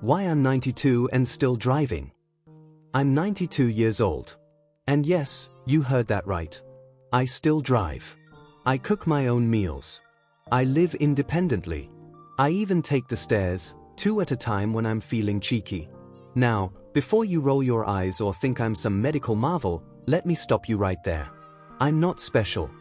Why I'm 92 and still driving? I'm 92 years old. And yes, you heard that right. I still drive. I cook my own meals. I live independently. I even take the stairs, 2 at a time when I'm feeling cheeky. Now, before you roll your eyes or think I'm some medical marvel, let me stop you right there. I'm not special.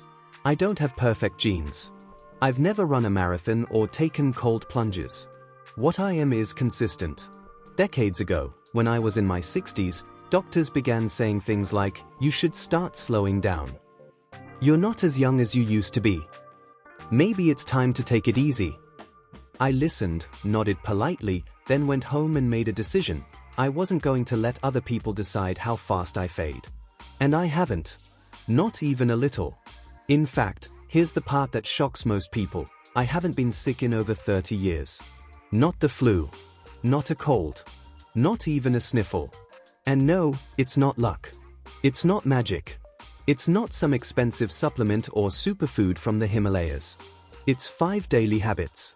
I don't have perfect genes. I've never run a marathon or taken cold plunges. What I am is consistent. Decades ago, when I was in my 60s, doctors began saying things like, you should start slowing down. You're not as young as you used to be. Maybe it's time to take it easy. I listened, nodded politely, then went home and made a decision. I wasn't going to let other people decide how fast I fade. And I haven't. Not even a little. In fact, here's the part that shocks most people. I haven't been sick in over 30 years. Not the flu. Not a cold. Not even a sniffle. And no, it's not luck. It's not magic. It's not some expensive supplement or superfood from the Himalayas. It's 5 daily habits.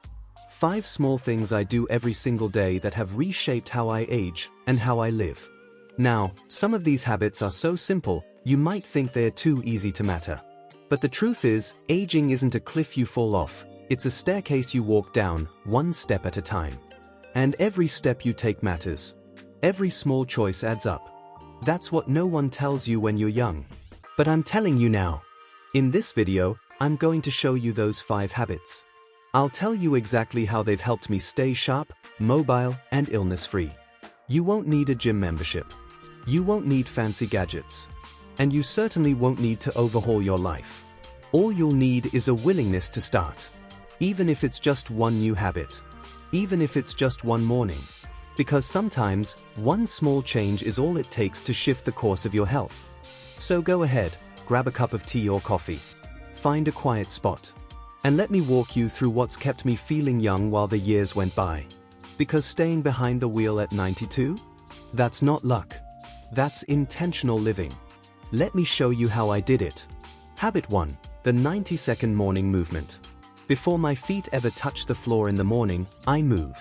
5 small things I do every single day that have reshaped how I age and how I live. Now, some of these habits are so simple, you might think they're too easy to matter. But the truth is, aging isn't a cliff you fall off, it's a staircase you walk down, 1 step at a time. And every step you take matters. Every small choice adds up. That's what no one tells you when you're young. But I'm telling you now. In this video, I'm going to show you those 5 habits. I'll tell you exactly how they've helped me stay sharp, mobile, and illness-free. You won't need a gym membership. You won't need fancy gadgets. And you certainly won't need to overhaul your life. All you'll need is a willingness to start. Even if it's just 1 new habit. Even if it's just 1 morning. Because sometimes, 1 small change is all it takes to shift the course of your health. So go ahead, grab a cup of tea or coffee. Find a quiet spot. And let me walk you through what's kept me feeling young while the years went by. Because staying behind the wheel at 92? That's not luck. That's intentional living. Let me show you how I did it. Habit 1. The 90-second morning movement. Before my feet ever touch the floor in the morning, I move.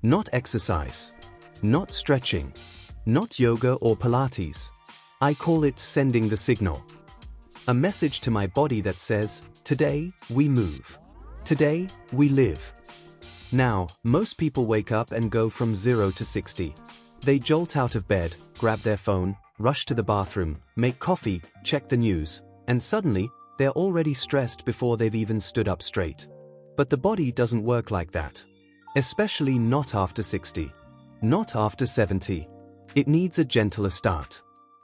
Not exercise. Not stretching. Not yoga or Pilates. I call it sending the signal. A message to my body that says, today, we move. Today, we live. Now, most people wake up and go from 0 to 60. They jolt out of bed, grab their phone, rush to the bathroom, make coffee, check the news, and suddenly, they're already stressed before they've even stood up straight. But the body doesn't work like that. Especially not after 60. Not after 70. It needs a gentler start.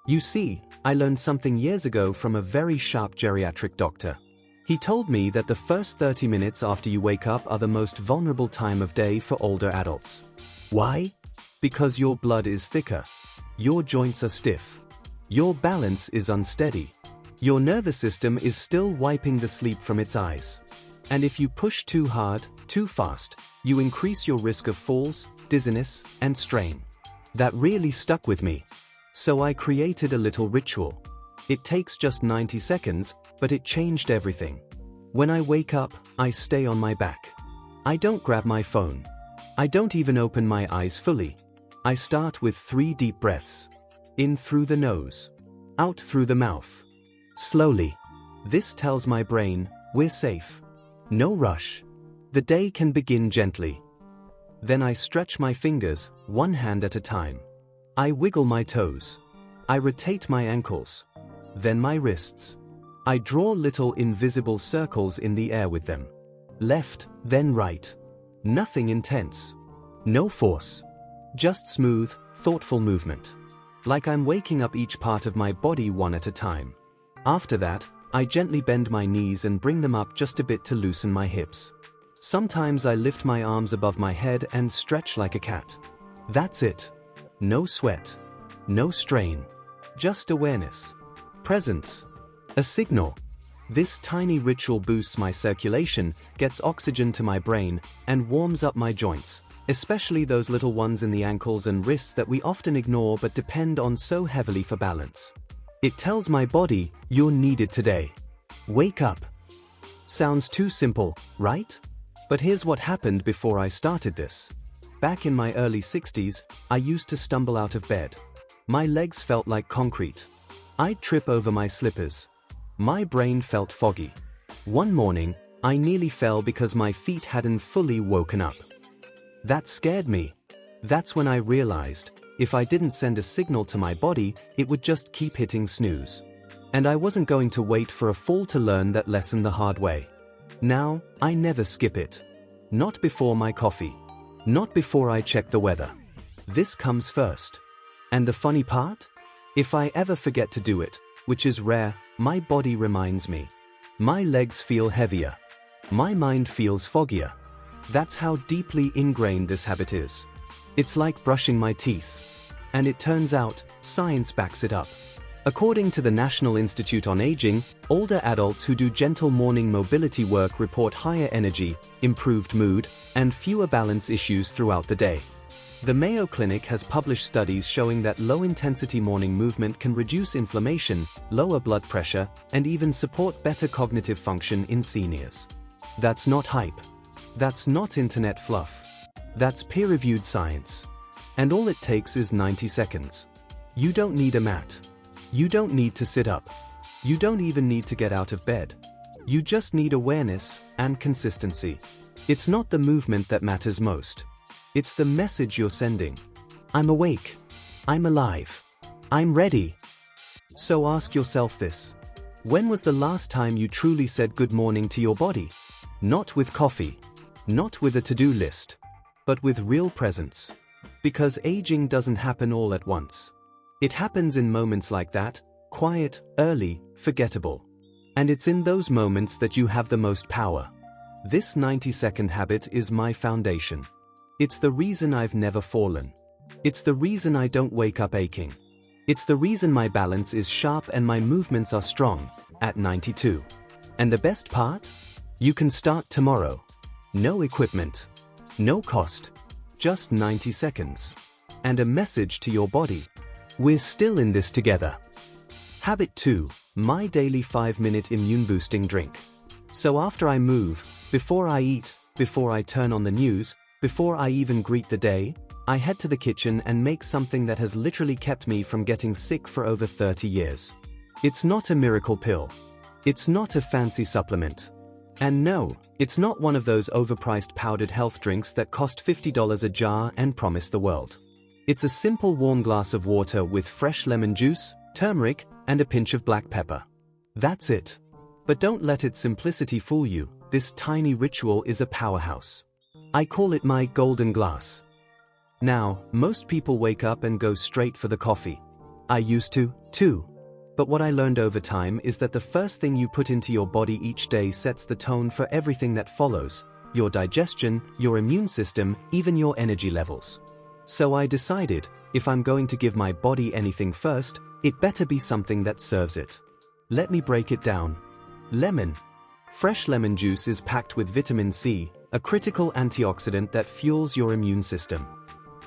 You see, I learned something years ago from a very sharp geriatric doctor. He told me that the first 30 minutes after you wake up are the most vulnerable time of day for older adults. Why? Because your blood is thicker. Your joints are stiff. Your balance is unsteady. Your nervous system is still wiping the sleep from its eyes. And if you push too hard, too fast, you increase your risk of falls, dizziness, and strain. That really stuck with me. So I created a little ritual. It takes just 90 seconds, but it changed everything. When I wake up, I stay on my back. I don't grab my phone. I don't even open my eyes fully. I start with 3 deep breaths. In through the nose. Out through the mouth. Slowly. This tells my brain, we're safe. No rush. The day can begin gently. Then I stretch my fingers, 1 hand at a time. I wiggle my toes. I rotate my ankles. Then my wrists. I draw little invisible circles in the air with them. Left, then right. Nothing intense. No force. Just smooth, thoughtful movement. Like I'm waking up each part of my body 1 at a time. After that, I gently bend my knees and bring them up just a bit to loosen my hips. Sometimes I lift my arms above my head and stretch like a cat. That's it. No sweat. No strain. Just awareness. Presence. A signal. This tiny ritual boosts my circulation, gets oxygen to my brain, and warms up my joints, especially those little ones in the ankles and wrists that we often ignore but depend on so heavily for balance. It tells my body, you're needed today. Wake up. Sounds too simple, right? But here's what happened before I started this. Back in my early 60s, I used to stumble out of bed. My legs felt like concrete. I'd trip over my slippers. My brain felt foggy. One morning, I nearly fell because my feet hadn't fully woken up. That scared me. That's when I realized, if I didn't send a signal to my body, it would just keep hitting snooze. And I wasn't going to wait for a fall to learn that lesson the hard way. Now, I never skip it. Not before my coffee. Not before I check the weather. This comes first. And the funny part? If I ever forget to do it, which is rare, my body reminds me. My legs feel heavier. My mind feels foggier. That's how deeply ingrained this habit is. It's like brushing my teeth. And it turns out, science backs it up. According to the National Institute on Aging, older adults who do gentle morning mobility work report higher energy, improved mood, and fewer balance issues throughout the day. The Mayo Clinic has published studies showing that low-intensity morning movement can reduce inflammation, lower blood pressure, and even support better cognitive function in seniors. That's not hype. That's not internet fluff. That's peer-reviewed science. And all it takes is 90 seconds. You don't need a mat. You don't need to sit up. You don't even need to get out of bed. You just need awareness and consistency. It's not the movement that matters most. It's the message you're sending. I'm awake. I'm alive. I'm ready. So ask yourself this. When was the last time you truly said good morning to your body? Not with coffee. Not with a to-do list. But with real presence. Because aging doesn't happen all at once. It happens in moments like that, quiet, early, forgettable. And it's in those moments that you have the most power. This 90-second habit is my foundation. It's the reason I've never fallen. It's the reason I don't wake up aching. It's the reason my balance is sharp and my movements are strong, at 92. And the best part? You can start tomorrow. No equipment. No cost. Just 90 seconds. And a message to your body. We're still in this together. Habit 2. My daily 5-minute immune-boosting drink. So after I move, before I eat, before I turn on the news, before I even greet the day, I head to the kitchen and make something that has literally kept me from getting sick for over 30 years. It's not a miracle pill. It's not a fancy supplement. And no, it's not one of those overpriced powdered health drinks that cost $50 a jar and promise the world. It's a simple warm glass of water with fresh lemon juice, turmeric, and a pinch of black pepper. That's it. But don't let its simplicity fool you. This tiny ritual is a powerhouse. I call it my golden glass. Now, most people wake up and go straight for the coffee. I used to, too. But what I learned over time is that the first thing you put into your body each day sets the tone for everything that follows: your digestion, your immune system, even your energy levels. So I decided, if I'm going to give my body anything first, it better be something that serves it. Let me break it down. Lemon. Fresh lemon juice is packed with vitamin C, a critical antioxidant that fuels your immune system.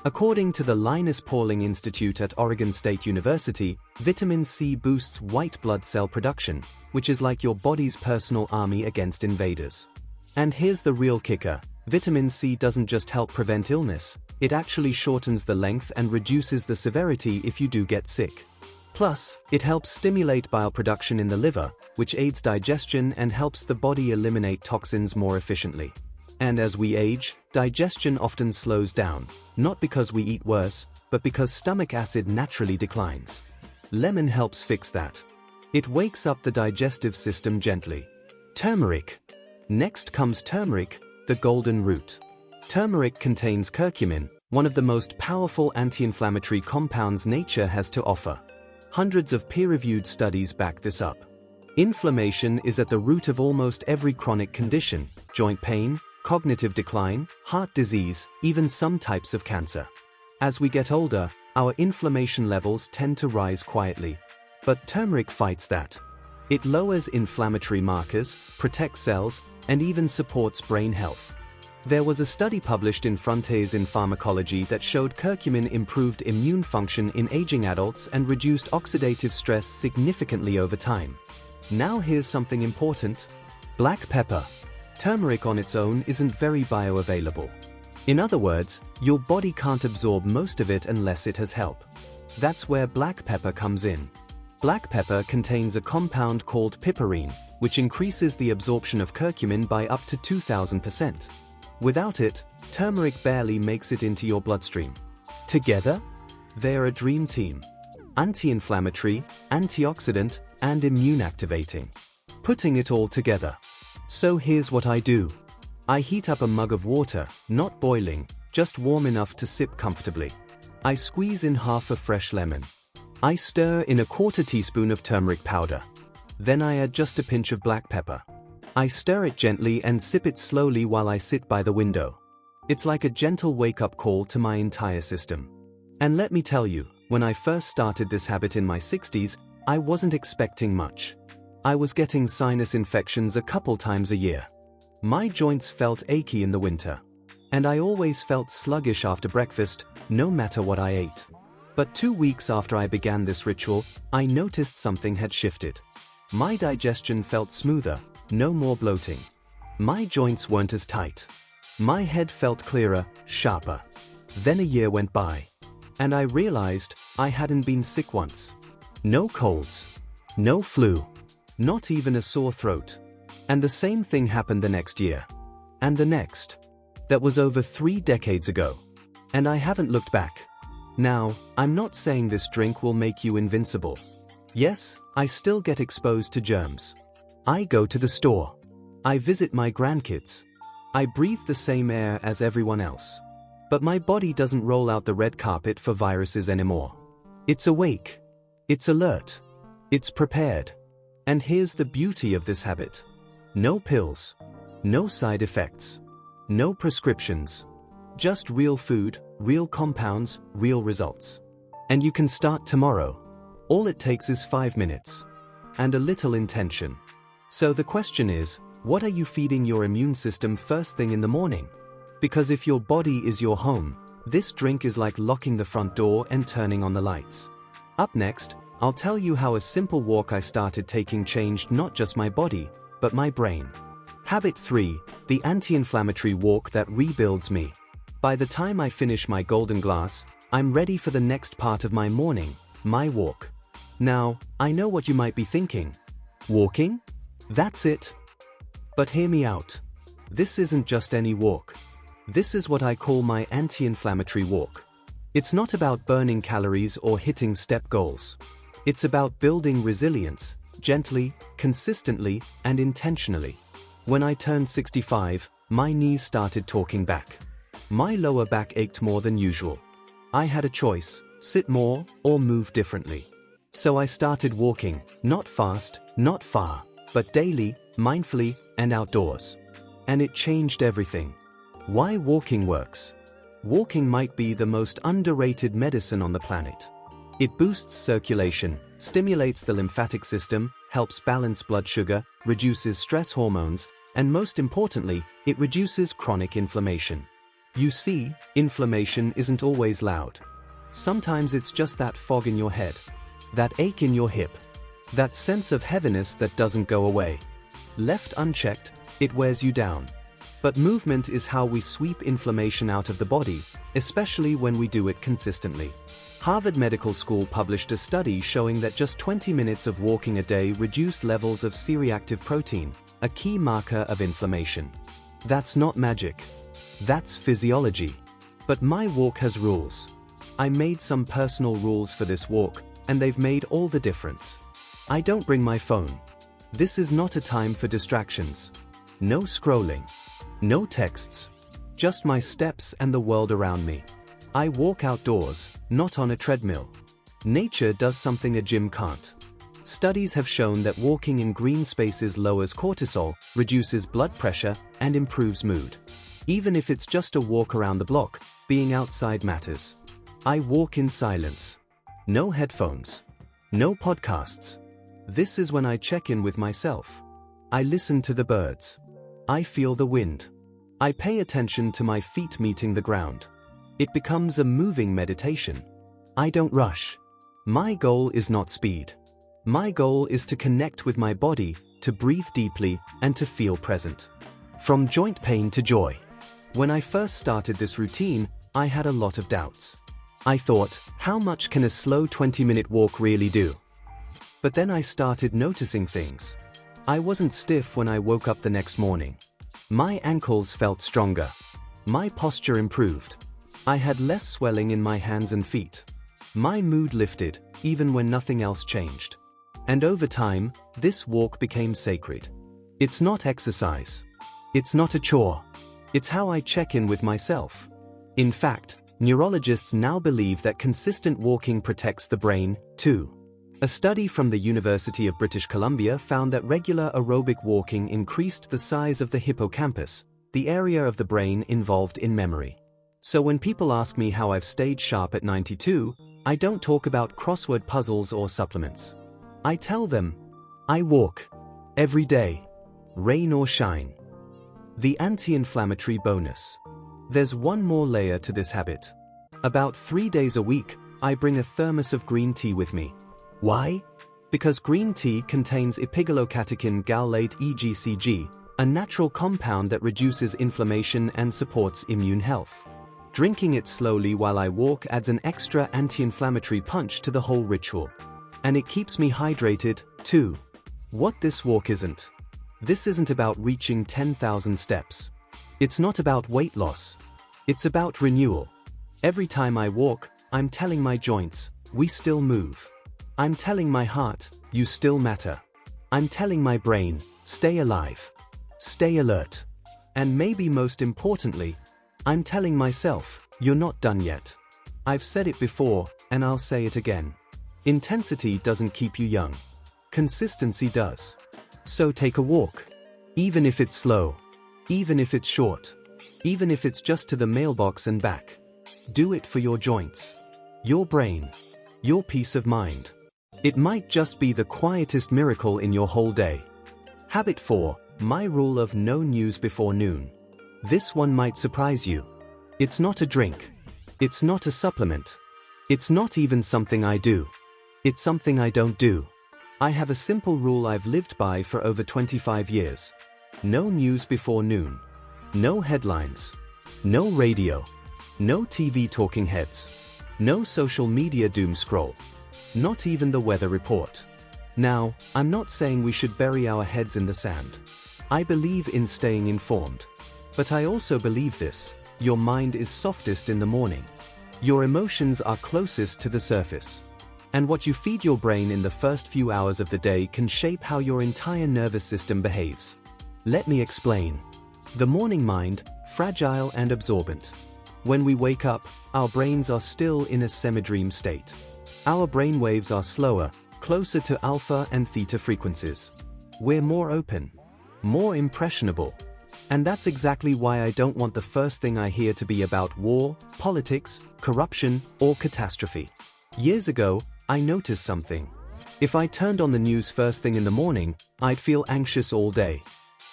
According to the Linus Pauling Institute at Oregon State University, vitamin C boosts white blood cell production, which is like your body's personal army against invaders. And here's the real kicker: vitamin C doesn't just help prevent illness, it actually shortens the length and reduces the severity if you do get sick. Plus, it helps stimulate bile production in the liver, which aids digestion and helps the body eliminate toxins more efficiently. And as we age, digestion often slows down, not because we eat worse, but because stomach acid naturally declines. Lemon helps fix that. It wakes up the digestive system gently. Turmeric. Next comes turmeric, the golden root. Turmeric contains curcumin, one of the most powerful anti-inflammatory compounds nature has to offer. Hundreds of peer-reviewed studies back this up. Inflammation is at the root of almost every chronic condition: joint pain, cognitive decline, heart disease, even some types of cancer. As we get older, our inflammation levels tend to rise quietly. But turmeric fights that. It lowers inflammatory markers, protects cells, and even supports brain health. There was a study published in Frontiers in Pharmacology that showed curcumin improved immune function in aging adults and reduced oxidative stress significantly over time. Now here's something important. Black pepper. Turmeric on its own isn't very bioavailable. In other words, your body can't absorb most of it unless it has help. That's where black pepper comes in. Black pepper contains a compound called piperine, which increases the absorption of curcumin by up to 2000%. Without it, turmeric barely makes it into your bloodstream. Together, they're a dream team. Anti-inflammatory, antioxidant, and immune activating. Putting it all together. So here's what I do. I heat up a mug of water, not boiling, just warm enough to sip comfortably. I squeeze in half a fresh lemon. I stir in a quarter teaspoon of turmeric powder. Then I add just a pinch of black pepper. I stir it gently and sip it slowly while I sit by the window. It's like a gentle wake-up call to my entire system. And let me tell you, when I first started this habit in my 60s, I wasn't expecting much. I was getting sinus infections a couple times a year. My joints felt achy in the winter. And I always felt sluggish after breakfast, no matter what I ate. But 2 weeks after I began this ritual, I noticed something had shifted. My digestion felt smoother, no more bloating. My joints weren't as tight. My head felt clearer, sharper. Then a year went by. And I realized I hadn't been sick once. No colds. No flu. Not even a sore throat. And the same thing happened the next year. And the next. That was over 3 decades ago. And I haven't looked back. Now, I'm not saying this drink will make you invincible. Yes, I still get exposed to germs. I go to the store. I visit my grandkids. I breathe the same air as everyone else. But my body doesn't roll out the red carpet for viruses anymore. It's awake. It's alert. It's prepared. And here's the beauty of this habit. No pills. No side effects. No prescriptions. Just real food, real compounds, real results. And you can start tomorrow. All it takes is 5 minutes. And a little intention. So the question is, what are you feeding your immune system first thing in the morning? Because if your body is your home, this drink is like locking the front door and turning on the lights. Up next, I'll tell you how a simple walk I started taking changed not just my body, but my brain. Habit 3, the anti-inflammatory walk that rebuilds me. By the time I finish my golden glass, I'm ready for the next part of my morning, my walk. Now, I know what you might be thinking. Walking? That's it. But hear me out. This isn't just any walk. This is what I call my anti-inflammatory walk. It's not about burning calories or hitting step goals. It's about building resilience, gently, consistently, and intentionally. When I turned 65, my knees started talking back. My lower back ached more than usual. I had a choice, sit more or move differently. So I started walking, not fast, not far, but daily, mindfully, and outdoors. And it changed everything. Why walking works? Walking might be the most underrated medicine on the planet. It boosts circulation, stimulates the lymphatic system, helps balance blood sugar, reduces stress hormones, and most importantly, it reduces chronic inflammation. You see, inflammation isn't always loud. Sometimes it's just that fog in your head, that ache in your hip, that sense of heaviness that doesn't go away. Left unchecked, it wears you down. But movement is how we sweep inflammation out of the body, especially when we do it consistently. Harvard Medical School published a study showing that just 20 minutes of walking a day reduced levels of C-reactive protein, a key marker of inflammation. That's not magic. That's physiology. But my walk has rules. I made some personal rules for this walk, and they've made all the difference. I don't bring my phone. This is not a time for distractions. No scrolling. No texts. Just my steps and the world around me. I walk outdoors, not on a treadmill. Nature does something a gym can't. Studies have shown that walking in green spaces lowers cortisol, reduces blood pressure, and improves mood. Even if it's just a walk around the block, being outside matters. I walk in silence. No headphones. No podcasts. This is when I check in with myself. I listen to the birds. I feel the wind. I pay attention to my feet meeting the ground. It becomes a moving meditation. I don't rush. My goal is not speed. My goal is to connect with my body, to breathe deeply, and to feel present. From joint pain to joy. When I first started this routine, I had a lot of doubts. I thought, how much can a slow 20-minute walk really do? But then I started noticing things. I wasn't stiff when I woke up the next morning. My ankles felt stronger. My posture improved. I had less swelling in my hands and feet. My mood lifted, even when nothing else changed. And over time, this walk became sacred. It's not exercise. It's not a chore. It's how I check in with myself. In fact, neurologists now believe that consistent walking protects the brain, too. A study from the University of British Columbia found that regular aerobic walking increased the size of the hippocampus, the area of the brain involved in memory. So when people ask me how I've stayed sharp at 92, I don't talk about crossword puzzles or supplements. I tell them, I walk. Every day. Rain or shine. The anti-inflammatory bonus. There's one more layer to this habit. About 3 days a week, I bring a thermos of green tea with me. Why? Because green tea contains epigallocatechin gallate EGCG, a natural compound that reduces inflammation and supports immune health. Drinking it slowly while I walk adds an extra anti-inflammatory punch to the whole ritual. And it keeps me hydrated, too. What this walk isn't. This isn't about reaching 10,000 steps. It's not about weight loss. It's about renewal. Every time I walk, I'm telling my joints, we still move. I'm telling my heart, you still matter. I'm telling my brain, stay alive. Stay alert. And maybe most importantly, I'm telling myself, you're not done yet. I've said it before, and I'll say it again. Intensity doesn't keep you young. Consistency does. So take a walk. Even if it's slow. Even if it's short. Even if it's just to the mailbox and back. Do it for your joints. Your brain. Your peace of mind. It might just be the quietest miracle in your whole day. Habit 4, my rule of no news before noon. This one might surprise you. It's not a drink. It's not a supplement. It's not even something I do. It's something I don't do. I have a simple rule I've lived by for over 25 years. No news before noon. No headlines. No radio. No TV talking heads. No social media doom scroll. Not even the weather report. Now, I'm not saying we should bury our heads in the sand. I believe in staying informed. But I also believe this, your mind is softest in the morning. Your emotions are closest to the surface. And what you feed your brain in the first few hours of the day can shape how your entire nervous system behaves. Let me explain. The morning mind, fragile and absorbent. When we wake up, our brains are still in a semi-dream state. Our brain waves are slower, closer to alpha and theta frequencies. We're more open, more impressionable. And that's exactly why I don't want the first thing I hear to be about war, politics, corruption, or catastrophe. Years ago, I noticed something. If I turned on the news first thing in the morning, I'd feel anxious all day.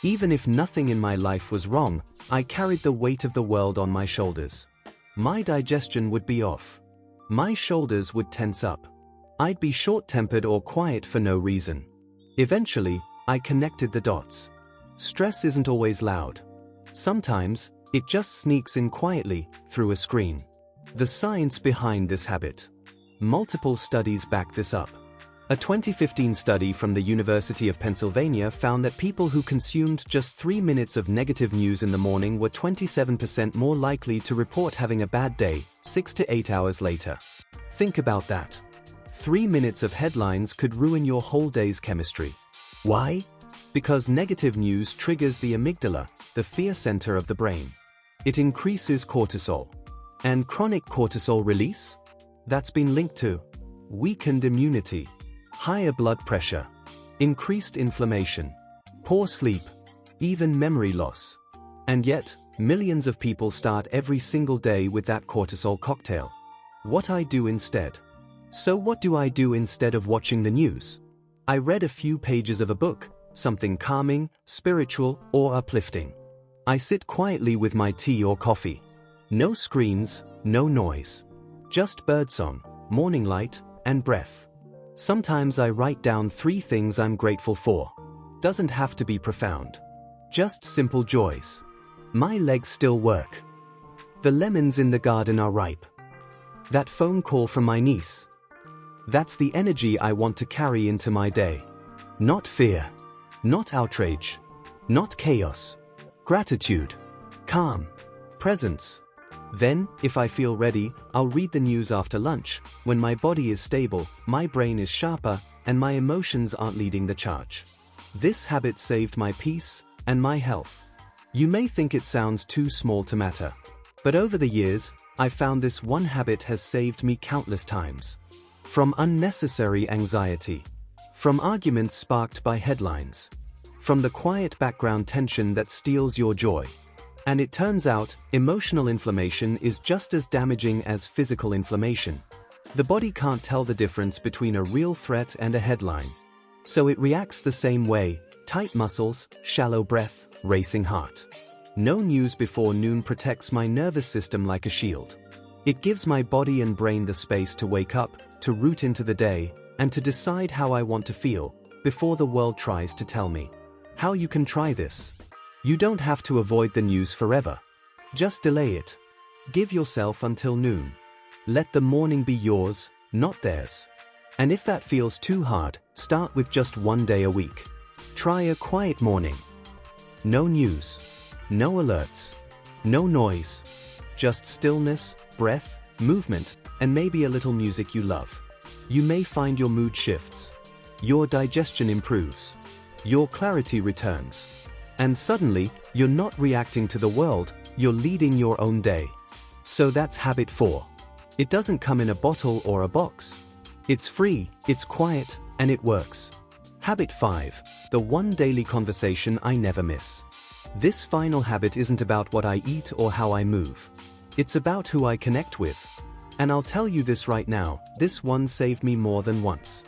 Even if nothing in my life was wrong, I carried the weight of the world on my shoulders. My digestion would be off. My shoulders would tense up. I'd be short-tempered or quiet for no reason. Eventually, I connected the dots. Stress isn't always loud. Sometimes, it just sneaks in quietly, through a screen. The science behind this habit. Multiple studies back this up. A 2015 study from the University of Pennsylvania found that people who consumed just 3 minutes of negative news in the morning were 27% more likely to report having a bad day, 6 to 8 hours later. Think about that. 3 minutes of headlines could ruin your whole day's chemistry. Why? Because negative news triggers the amygdala, the fear center of the brain. It increases cortisol. And chronic cortisol release? That's been linked to weakened immunity, higher blood pressure, increased inflammation, poor sleep, even memory loss. And yet, millions of people start every single day with that cortisol cocktail. What I do instead? So what do I do instead of watching the news? I read a few pages of a book, something calming, spiritual, or uplifting. I sit quietly with my tea or coffee. No screens, no noise. Just birdsong, morning light, and breath. Sometimes I write down 3 things I'm grateful for. Doesn't have to be profound. Just simple joys. My legs still work. The lemons in the garden are ripe. That phone call from my niece. That's the energy I want to carry into my day. Not fear. Not outrage. Not chaos. Gratitude. Calm. Presence. Then, if I feel ready, I'll read the news after lunch, when my body is stable, my brain is sharper, and my emotions aren't leading the charge. This habit saved my peace and my health. You may think it sounds too small to matter. But over the years, I've found this one habit has saved me countless times. From unnecessary anxiety. From arguments sparked by headlines. From the quiet background tension that steals your joy. And it turns out, emotional inflammation is just as damaging as physical inflammation. The body can't tell the difference between a real threat and a headline. So it reacts the same way: tight muscles, shallow breath, racing heart. No news before noon protects my nervous system like a shield. It gives my body and brain the space to wake up, to root into the day, and to decide how I want to feel, before the world tries to tell me. How you can try this. You don't have to avoid the news forever. Just delay it. Give yourself until noon. Let the morning be yours, not theirs. And if that feels too hard, start with just one day a week. Try a quiet morning. No news. No alerts. No noise. Just stillness, breath, movement, and maybe a little music you love. You may find your mood shifts. Your digestion improves. Your clarity returns. And suddenly, you're not reacting to the world, you're leading your own day. So that's habit 4. It doesn't come in a bottle or a box. It's free, it's quiet, and it works. Habit 5. The one daily conversation I never miss. This final habit isn't about what I eat or how I move. It's about who I connect with. And I'll tell you this right now, this one saved me more than once.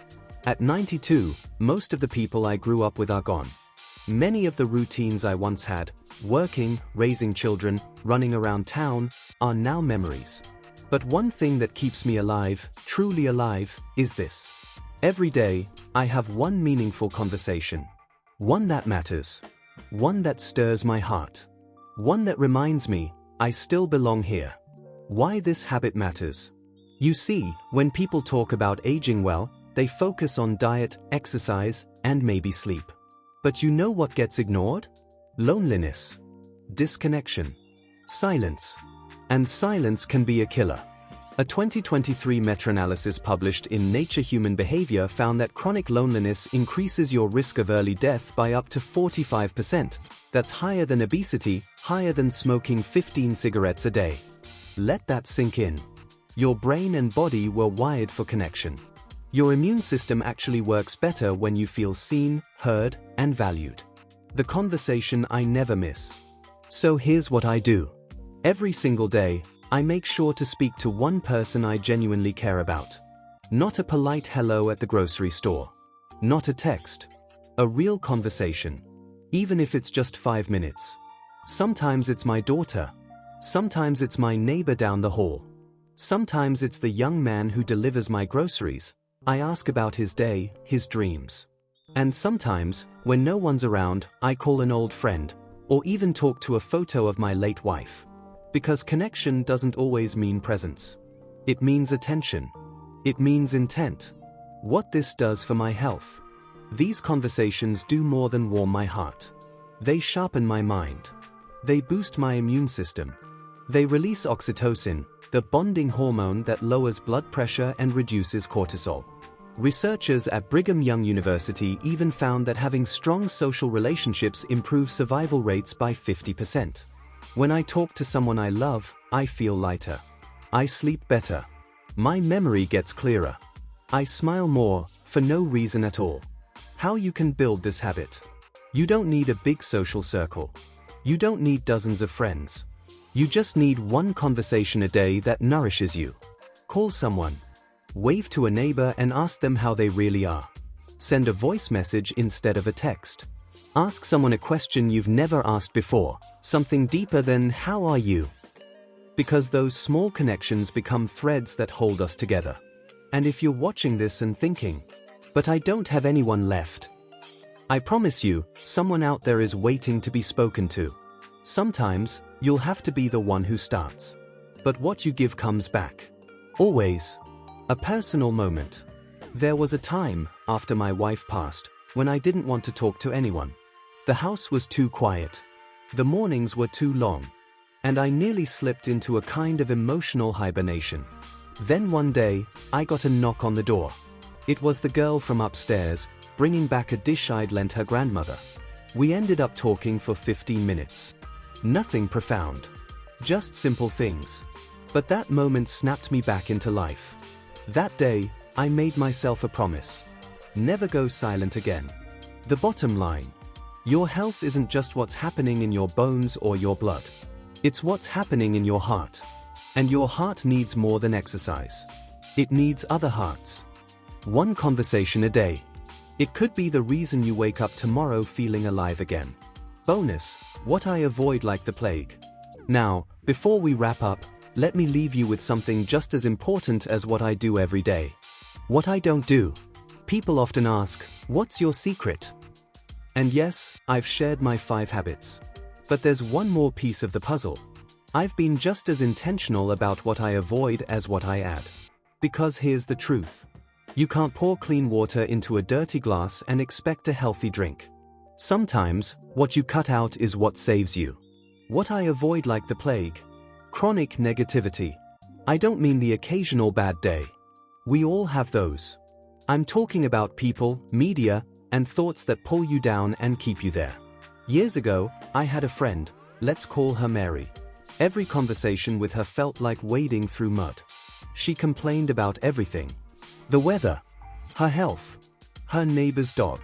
At 92, most of the people I grew up with are gone. Many of the routines I once had, working, raising children, running around town, are now memories. But one thing that keeps me alive, truly alive, is this. Every day, I have one meaningful conversation. One that matters. One that stirs my heart. One that reminds me, I still belong here. Why this habit matters. You see, when people talk about aging well, they focus on diet, exercise, and maybe sleep. But you know what gets ignored? Loneliness. Disconnection. Silence. And silence can be a killer. A 2023 meta-analysis published in Nature Human Behavior found that chronic loneliness increases your risk of early death by up to 45%. That's higher than obesity, higher than smoking 15 cigarettes a day. Let that sink in. Your brain and body were wired for connection. Your immune system actually works better when you feel seen, heard, and valued. The conversation I never miss. So here's what I do. Every single day, I make sure to speak to one person I genuinely care about. Not a polite hello at the grocery store. Not a text. A real conversation. Even if it's just 5 minutes. Sometimes it's my daughter. Sometimes it's my neighbor down the hall. Sometimes it's the young man who delivers my groceries. I ask about his day, his dreams. And sometimes, when no one's around, I call an old friend, or even talk to a photo of my late wife. Because connection doesn't always mean presence. It means attention. It means intent. What this does for my health. These conversations do more than warm my heart. They sharpen my mind. They boost my immune system. They release oxytocin, the bonding hormone that lowers blood pressure and reduces cortisol. Researchers at Brigham Young University even found that having strong social relationships improves survival rates by 50%. When I talk to someone I love, I feel lighter. I sleep better. My memory gets clearer. I smile more, for no reason at all. How you can build this habit. You don't need a big social circle. You don't need dozens of friends. You just need one conversation a day that nourishes you. Call someone. Wave to a neighbor and ask them how they really are. Send a voice message instead of a text. Ask someone a question you've never asked before, something deeper than "How are you?" Because those small connections become threads that hold us together. And if you're watching this and thinking, "But I don't have anyone left," I promise you, someone out there is waiting to be spoken to. Sometimes, you'll have to be the one who starts. But what you give comes back. Always. A personal moment. There was a time, after my wife passed, when I didn't want to talk to anyone. The house was too quiet. The mornings were too long. And I nearly slipped into a kind of emotional hibernation. Then one day, I got a knock on the door. It was the girl from upstairs, bringing back a dish I'd lent her grandmother. We ended up talking for 15 minutes. Nothing profound. Just simple things. But that moment snapped me back into life. That day, I made myself a promise. Never go silent again. The bottom line. Your health isn't just what's happening in your bones or your blood. It's what's happening in your heart. And your heart needs more than exercise. It needs other hearts. One conversation a day. It could be the reason you wake up tomorrow feeling alive again. Bonus, what I avoid like the plague. Now, before we wrap up, let me leave you with something just as important as what I do every day. What I don't do. People often ask, what's your secret? And yes, I've shared my 5 habits. But there's one more piece of the puzzle. I've been just as intentional about what I avoid as what I add. Because here's the truth. You can't pour clean water into a dirty glass and expect a healthy drink. Sometimes, what you cut out is what saves you. What I avoid like the plague. Chronic negativity. I don't mean the occasional bad day. We all have those. I'm talking about people, media, and thoughts that pull you down and keep you there. Years ago, I had a friend, let's call her Mary. Every conversation with her felt like wading through mud. She complained about everything. The weather, her health, her neighbor's dog.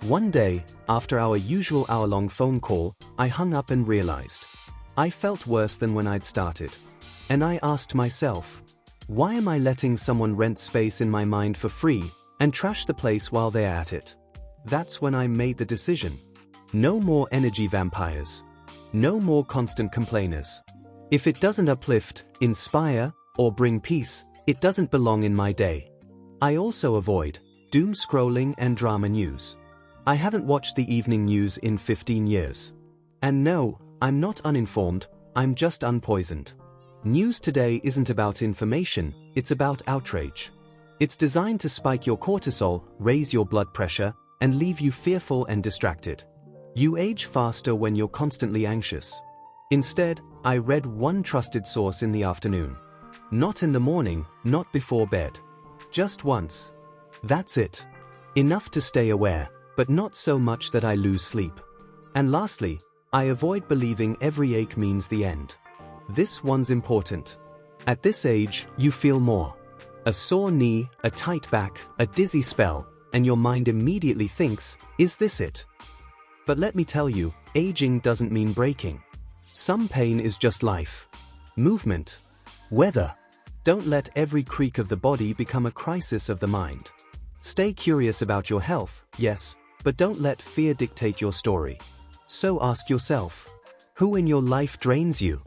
One day, after our usual hour-long phone call, I hung up and realized. I felt worse than when I'd started. And I asked myself, why am I letting someone rent space in my mind for free and trash the place while they're at it? That's when I made the decision. No more energy vampires. No more constant complainers. If it doesn't uplift, inspire, or bring peace, it doesn't belong in my day. I also avoid doom scrolling and drama news. I haven't watched the evening news in 15 years. And no, I'm not uninformed, I'm just unpoisoned. News today isn't about information, it's about outrage. It's designed to spike your cortisol, raise your blood pressure, and leave you fearful and distracted. You age faster when you're constantly anxious. Instead, I read one trusted source in the afternoon. Not in the morning, not before bed. Just once. That's it. Enough to stay aware, but not so much that I lose sleep. And lastly, I avoid believing every ache means the end. This one's important. At this age, you feel more. A sore knee, a tight back, a dizzy spell, and your mind immediately thinks, is this it? But let me tell you, aging doesn't mean breaking. Some pain is just life. Movement. Weather. Don't let every creak of the body become a crisis of the mind. Stay curious about your health, yes, but don't let fear dictate your story. So ask yourself, who in your life drains you?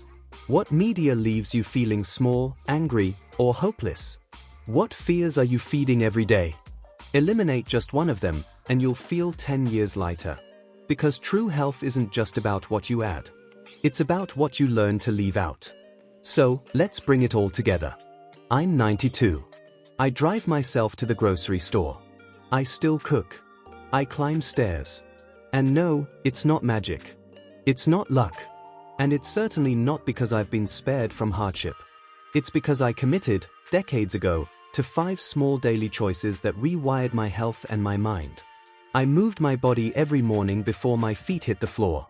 What media leaves you feeling small, angry, or hopeless? What fears are you feeding every day? Eliminate just one of them, and you'll feel 10 years lighter. Because true health isn't just about what you add. It's about what you learn to leave out. So, let's bring it all together. I'm 92. I drive myself to the grocery store. I still cook. I climb stairs. And no, it's not magic. It's not luck. And it's certainly not because I've been spared from hardship. It's because I committed, decades ago, to 5 small daily choices that rewired my health and my mind. I moved my body every morning before my feet hit the floor.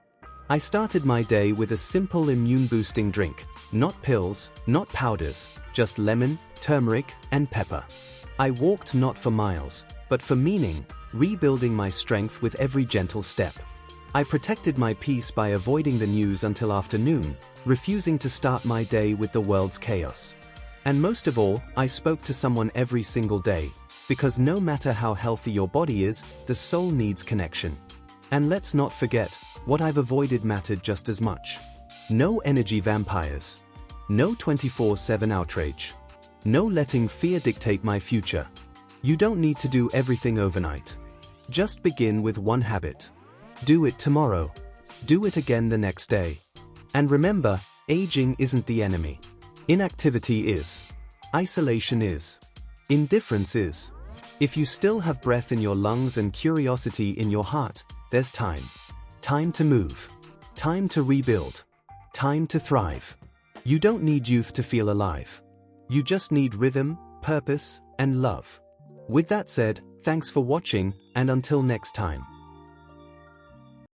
I started my day with a simple immune-boosting drink. Not pills, not powders, just lemon, turmeric, and pepper. I walked not for miles, but for meaning, rebuilding my strength with every gentle step. I protected my peace by avoiding the news until afternoon, refusing to start my day with the world's chaos. And most of all, I spoke to someone every single day, because no matter how healthy your body is, the soul needs connection. And let's not forget, what I've avoided mattered just as much. No energy vampires. No 24/7 outrage. No letting fear dictate my future. You don't need to do everything overnight. Just begin with one habit. Do it tomorrow. Do it again the next day. And remember, aging isn't the enemy. Inactivity is. Isolation is. Indifference is. If you still have breath in your lungs and curiosity in your heart, there's time. Time to move. Time to rebuild. Time to thrive. You don't need youth to feel alive. You just need rhythm, purpose, and love. With that said, thanks for watching, and until next time.